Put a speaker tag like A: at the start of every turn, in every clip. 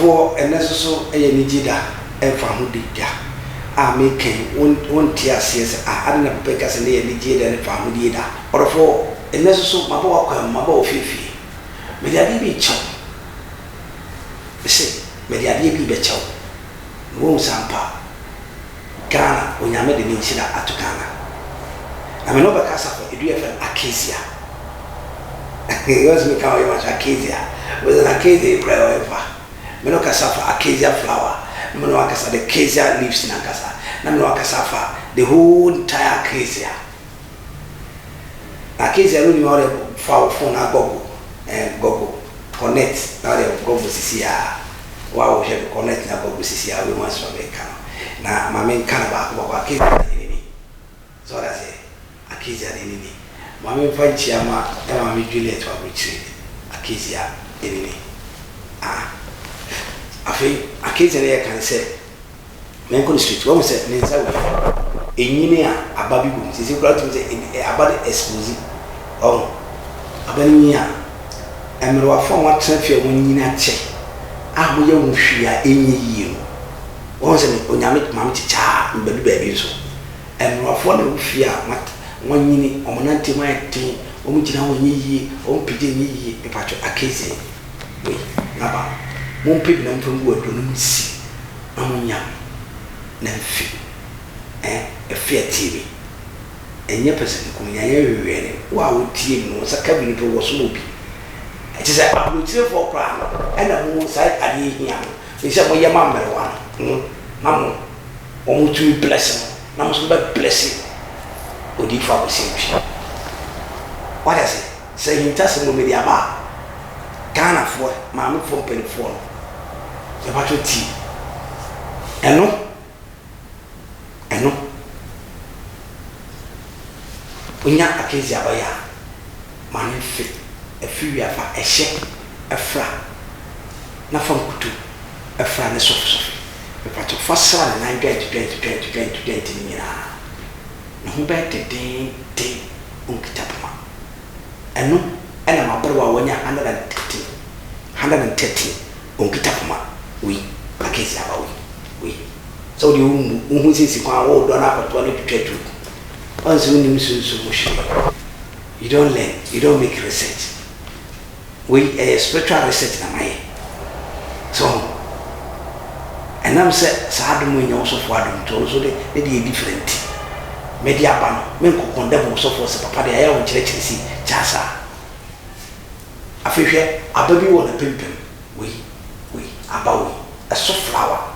A: for and so a nijida and family dia. I make one tear says I didn't beg us and a nijida and family da. Or for and so my walk my bow fifi. May there be chow. Say, may there be chow. Won't sampa. Ghana, when you made the Ninshina at Ghana. I'm an overcast for a dear friend, Acacia. He was me coming much Acacia, with an Acacia prayer. Menocasa for Acacia flower, Menocasa the Acacia leaves in Ancasa, Namnocasafa, the whole entire Acacia. Acacia really more for phone Gogo and Gogo connect, now they go to Sisia. Wow, we have connect now Gogo Sisia, we want to make na mame kana ba ko ba Acacia nini so that's it Acacia nini mame fanchi ama ya mame Juliet wa bichi Acacia nini afi Acacia ne kan say men ko street wo say ne nsa we enyini a ababi bum sisi kura tum say abade exclusive abani a emro afọ wa trafia wo nyina che mo ye wo hwia enyi yie once onyame mam chicha mbadu baabi so emrofo na ofia wanyini omonante maati omugina wonyiyi ompije nyiyi epacho Acacia we naba mompebi na mpangu adonum si amunya na mfi efia TV enye person ko nyanya wewere wa wotie no saka bi no wo so obi ati say abotire for plan na mo sai ade hia no se mo yema mmerwa Mamu, omu to blessing, Namus blessing. Odi for the same. What is it? Say him testing with the Abba. Ghana for Mamma for penny for the battle tea. And no, we not Acacia by ya. Man fit a few years for a shake, a fra. Not from Kutu, a fra and soft. But to first son and I'm going to me. No better day, unkitapma. And no, and I'm a brother when you're 130 unkitapma. We, Acacia, we. So you who says you can't done up at 20 to 22. Once you knew so much, you don't learn, you don't make research. We a spiritual research in my so. And I'm said, Sadam when you also for them to also they be different. Media ban, men could condemn also for Papa de Air church see, Chasa. A fish, a baby on a pimpin. We, about a soft flower.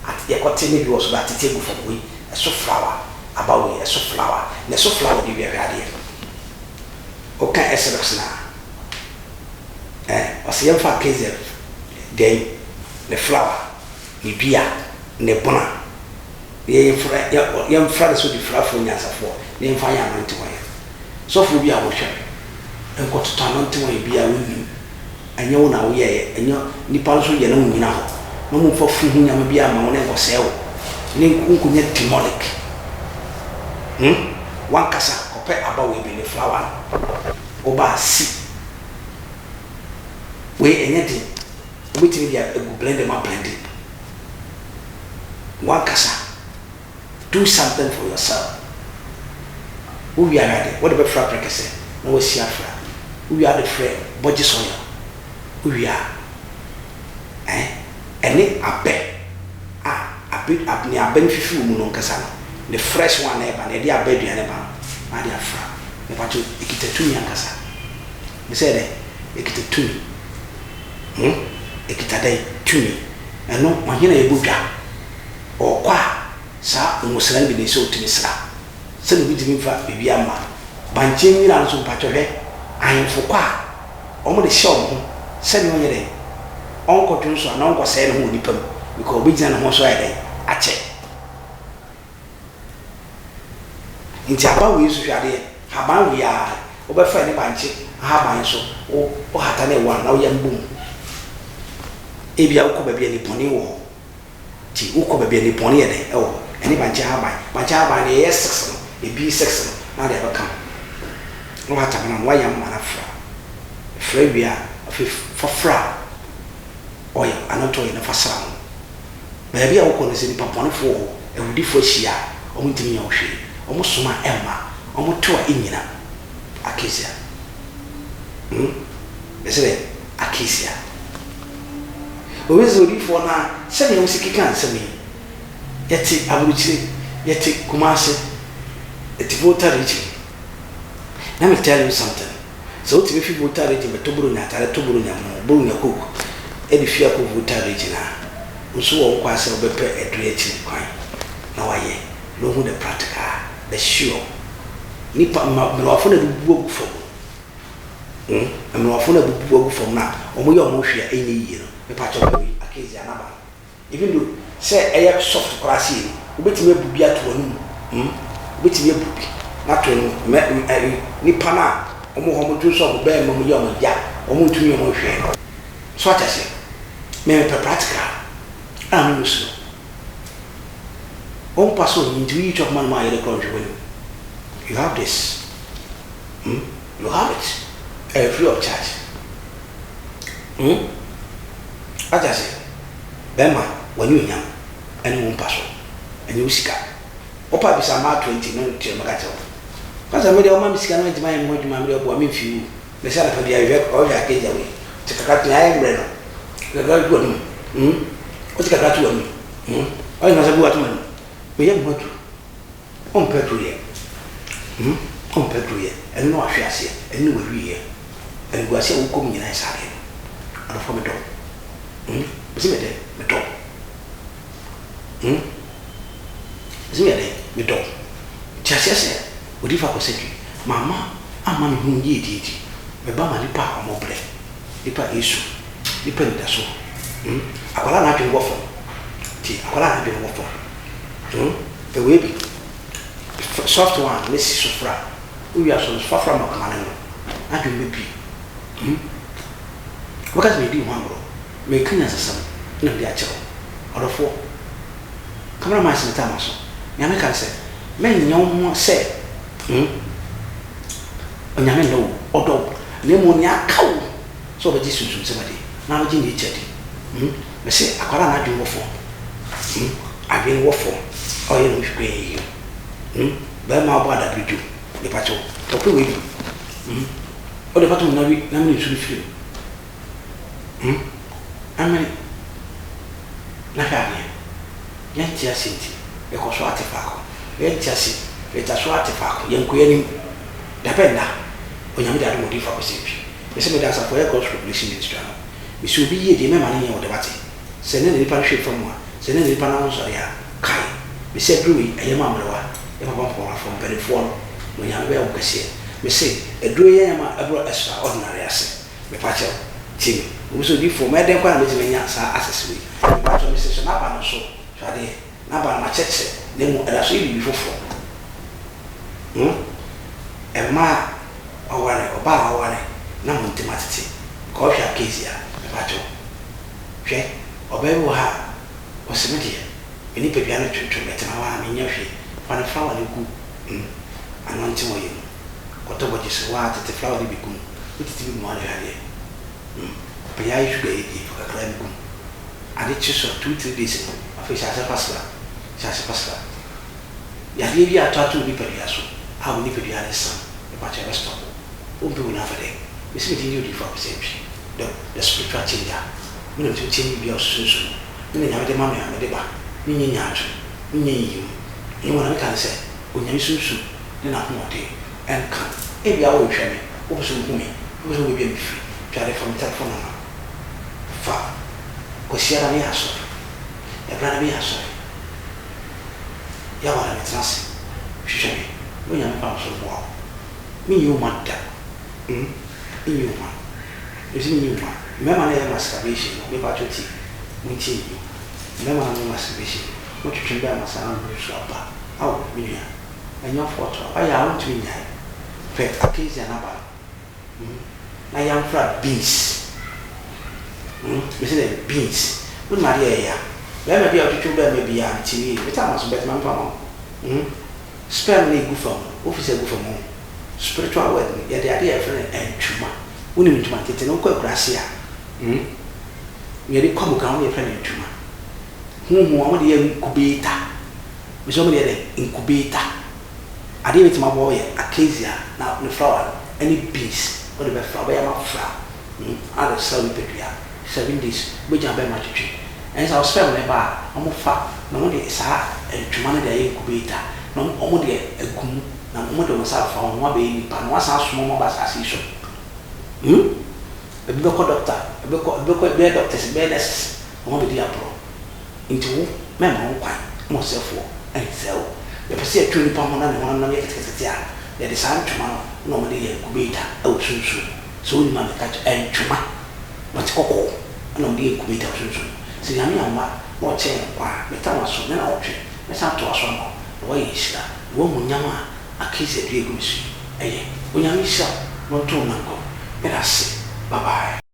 A: At the cotton was about to table for we, a soft flower, about a soft flower, and a soft flower be very idea. Okay, SLX now. Was young for Acacia, then the flower. Ni bia ne bona ye mfra so di fra fo nya safo ne mfa ya anti wan so fo bia wo hwe enko to anti wan bia woni anya wo na wo ye anya nipa so ye na nyina ho no mo fa fu nya ma bia ma wo ne ko sewo ne nkunku nya demonic wan kasa ko pe aba we bi ne flower o ba si we enya di o bitini bia egu blend ma blend. One kasa, do something for yourself. Who we are ready? What about Frappre say? No, we see Afra. We are the friend, Bodgy Soya. Who we are? And it a bed. A bit up near Benfifu Munon Casano. The fresh one, and the dear baby and a man. My dear Fra, the Pachu, Ikita Yankasa. He said, Ikita Tuni. Ikita day, Tuni. And no, my here a Buddha. Or qua sa Muslim be so to Misra. Send me to me for Bibiama. Banching and some patchohe. I am for qua. Almost the show. Send me a day. Uncle Johnson and Uncle said who nipum because we didn't want to say a check. In Java, we used to have Haban we are over Fanny Banchi, Haban so, or Hatane one, now young boom. Ebia could be any pony war. Ti uko bebe ni poni ede eni bancha haban e yes e bi sex na dey become no hata na wa yam mana fra bia for fra oil anato oil na fasra ho baabi a wokɔ no sɛ nipa bɔnefoɔ hɔ awudifoɔ ahyia ɔmo ntimi nya wohwee ɔmo soma ɛmma ɔmo to a ɛnyina akesia bɛsɛ akesia owezi odifoɔ na sɛdeɛ wo sikika nsɛm yi yɛte aburukyire yɛte kumase yɛte voter region let me tell you something so what if you voter region betoboro nya tare toboro nya mo boro nya koko e fia ko voter region a nso wo kwa sɛ obepɛ edu akyi kwan na waye no hu the practical the sure nipa mmerɛwafo na bubu agu fam mmerɛwafo na bubu agu fam na ɔmo yɛ ɔmo hwea ɛnyɛ yie no mepa kyɛ ko akezi anaba even though sɛ ɛyɛ soft class yi obetumi abubi ato anu obetumi abubi na to no nipa na ɔmo hɔ mo tu so ɔmo bɛɛ mo yɛ ɔmo ya ɔmo ntumi ɔmo hwea so atase me practical I'm used to. On pass on into each of my country. You have this. You have it. Free of charge. I just say, Bema, when you young, and won't pass on. And you see, Opa is a mark 20, no to Magato. Because I made your mammy scan into my own mammy of women few. The son of the or your cage away. To cut the iron bread. The girl good. What you got to me? I know about man. We have what on Petruia. On Petruia, and no affairs here, and no here. And we are so coming in ice again. And from a dog. Zimede, the dog. Zimede, the dog. Just yes, what if I was saying, Mamma, I'm man whom ye did. The Bama Lipa or Mobre. Lipa issue. Depend that's all. Akwala na adwen wofo ti akwala na adwen wofo the way be soft one mesi sofra we are so far makama no adwen be bi because me di one bro me kanya sasam na dia chero odofo camera man se tama so nyame kan se men nyon ho se onyame no odo na mo nya kawo so be jisunsun se bade na be ji chedi me say akwara na adwen wofo adwen wofo oye no hwe ba ma bo ada bidu de pacho to pe we o de pato na wi na me suru firi amen na hawe yanti asinti e ko so atefako yanti asi e ta so atefako yanko yanim da penda onyame da do modifa ko sepi e se me da sa for e gospel ministry we should be here, the man in the debate. Send any parish from one, send any panels or ya, Kai. We said, Drewy, a yamma, if I want from very form, when you have well, we say, a drewy yamma, a brought extra ordinary assay. Me patch out, Timmy, who should be for Madame Quamity accessory. But Mrs. Naba, so, Shadi, Naba, my church, then as we before. A ma, or one, or bar, or one, no intimacy. Coffee acacia. Pato. Hwe obewu ha osemede eni pepia no twetwe betena wa me nya hwe fa ne flower ne ku anonte mo yim koto boje se wa tete flower ne bi ku utiti bi mo ale hale pe ya isu de yi fa kakra ne ku ade chi so 2-3 days no afi sha pasla ya de bi atatu bi pepia so ha wo ni pepia ne san e pa che resto o bi wo na fa de me se me di fa se bi the spiritual changer. We don't change your solution. We never the mammy and the bar. We need you. You want to say, when you soon, then I'm not there. And come. Every hour you share me. Also, me. Who will be free. Try from telephone. Far. Cosiera me a sorry. A brother me a sorry. Yawa me trans. She me. When I'm out of war. Me, you want that. You want. You see me, remember I masturbation, maybe I told you, remember masturbation, what you can bear my son, shopper, oh, Minia, and your photo, I want to be nine. Fact, a case and about. I am flat beans. You see, beans. Good Maria, there may be a tutor, maybe I'm TV, but I must bet my mama. Spare me good from, officer good from home. Spiritual wedding, yet the idea of an and chuma. Wouldn't you want it to know Gracia? yɛde kɔ mu kan yɛ fɛ ne ntoma huhu wɔn de yɛ incubator mesɛ wɔn de yɛ dɛ incubator adeɛ bɛtuma bɔ yɛ acacia na ne flower ɛne beans wɔn de bɛ fra bɛyɛ ma fra ada sɛ nipa dua 7 days bɛgya bɛma twitwi ɛnsa ɔsɛm ne ba a wɔn fa na wɔn de saa ntoma no de yɛ incubator na wɔn de agum na wɔn de wɔn sa fa wɔn abɛyɛ nipa na wɔn asan asom wɔn ba asase so ebi bɛkɔ doctor ebi bɛkɔ bɛyɛ doctors bɛyɛ nurses wɔn bɛ di aborɔ nti wo mɛma wo kwan mo sɛfoɔ ɛnsɛ wo yɛpɛ sɛ yɛtwe nipa ho na ne ho nam yɛ ketekete a yɛde saa ntoma no na wɔn de yɛ incubator ɛwɔ sunsun sɛ wɔn nyinaa mɛka ntoma wɔte kɔkɔɔ ɛna wɔn de yɛ incubator wɔ sunsun sɛ nyame ama na ɔkyɛn nkwa a mɛta wɔn aso ne na ɔtwe mɛsa to aso ama na wɔyɛ nhyira na wɔn mu nyam a akesi adu egu nsu ɛyɛ onyame hyira na ɔto wɔn nkɔ ɛna ase bye bye.